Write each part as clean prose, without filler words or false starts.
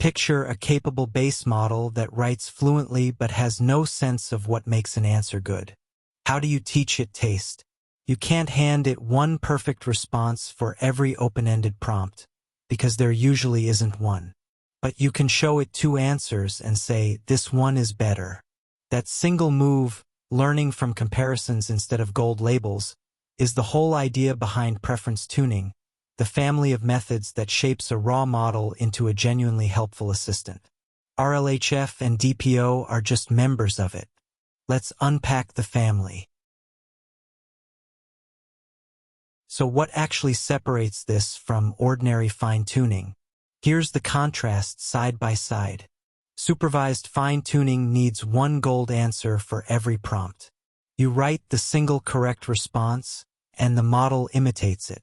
Picture a capable base model that writes fluently but has no sense of what makes an answer good. How do you teach it taste? You can't hand it one perfect response for every open-ended prompt, because there usually isn't one. But you can show it two answers and say, this one is better. That single move, learning from comparisons instead of gold labels, is the whole idea behind preference tuning, the family of methods that shapes a raw model into a genuinely helpful assistant. RLHF and DPO are just members of it. Let's unpack the family. So what actually separates this from ordinary fine-tuning? Here's the contrast side by side. Supervised fine-tuning needs one gold answer for every prompt. You write the single correct response, and the model imitates it.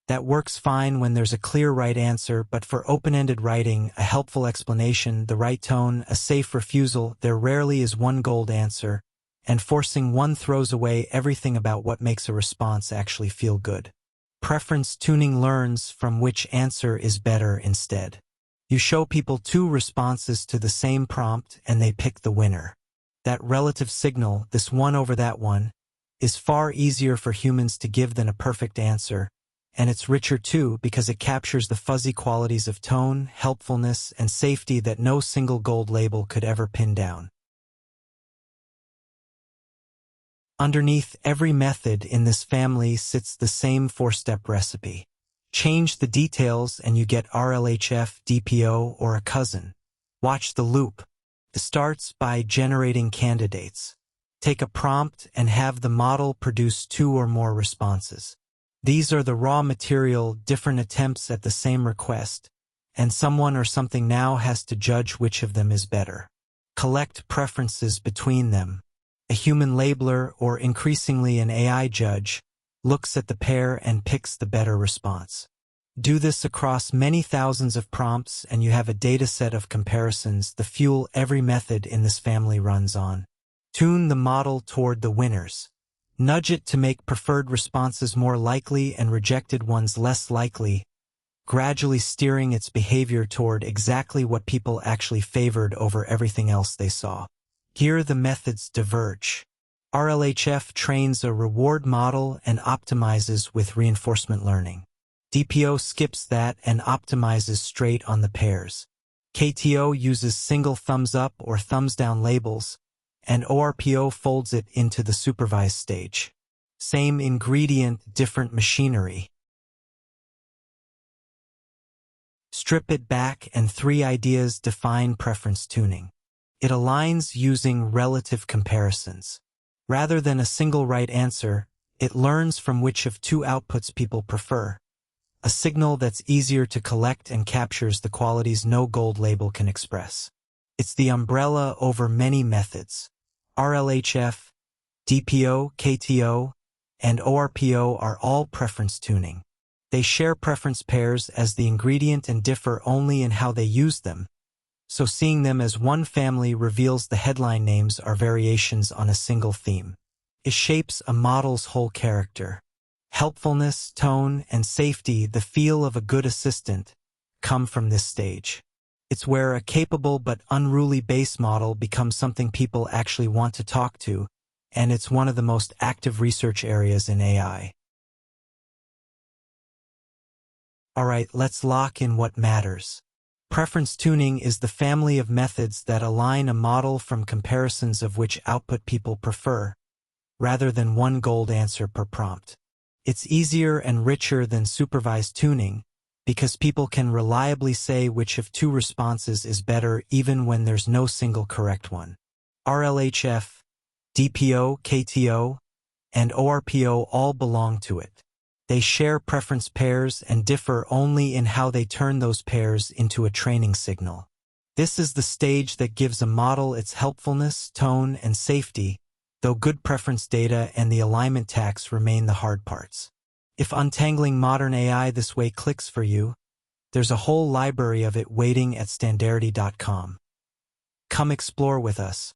That works fine when there's a clear right answer, but for open-ended writing, a helpful explanation, the right tone, a safe refusal, there rarely is one gold answer, and forcing one throws away everything about what makes a response actually feel good. Preference tuning learns from which answer is better instead. You show people two responses to the same prompt and they pick the winner. That relative signal, this one over that one, is far easier for humans to give than a perfect answer, and it's richer too because it captures the fuzzy qualities of tone, helpfulness, and safety that no single gold label could ever pin down. Underneath every method in this family sits the same four-step recipe. Change the details and you get RLHF, DPO, or a cousin. Watch the loop. It starts by generating candidates. Take a prompt and have the model produce two or more responses. These are the raw material, different attempts at the same request, and someone or something now has to judge which of them is better. Collect preferences between them. A human labeler, or increasingly an AI judge, looks at the pair and picks the better response. Do this across many thousands of prompts and you have a dataset of comparisons, the fuel every method in this family runs on. Tune the model toward the winners. Nudge it to make preferred responses more likely and rejected ones less likely, gradually steering its behavior toward exactly what people actually favored over everything else they saw. Here the methods diverge. RLHF trains a reward model and optimizes with reinforcement learning. DPO skips that and optimizes straight on the pairs. KTO uses single thumbs up or thumbs down labels, and ORPO folds it into the supervised stage. Same ingredient, different machinery. Strip it back and three ideas define preference tuning. It aligns using relative comparisons. Rather than a single right answer, it learns from which of two outputs people prefer. A signal that's easier to collect and captures the qualities no gold label can express. It's the umbrella over many methods. RLHF, DPO, KTO, and ORPO are all preference tuning. They share preference pairs as the ingredient and differ only in how they use them, so seeing them as one family reveals the headline names are variations on a single theme. It shapes a model's whole character. Helpfulness, tone, and safety, the feel of a good assistant, come from this stage. It's where a capable but unruly base model becomes something people actually want to talk to, and it's one of the most active research areas in AI. Alright, let's lock in what matters. Preference tuning is the family of methods that align a model from comparisons of which output people prefer, rather than one gold answer per prompt. It's easier and richer than supervised tuning, because people can reliably say which of two responses is better even when there's no single correct one. RLHF, DPO, KTO, and ORPO all belong to it. They share preference pairs and differ only in how they turn those pairs into a training signal. This is the stage that gives a model its helpfulness, tone, and safety, though good preference data and the alignment tax remain the hard parts. If untangling modern AI this way clicks for you, there's a whole library of it waiting at standarity.com. Come explore with us.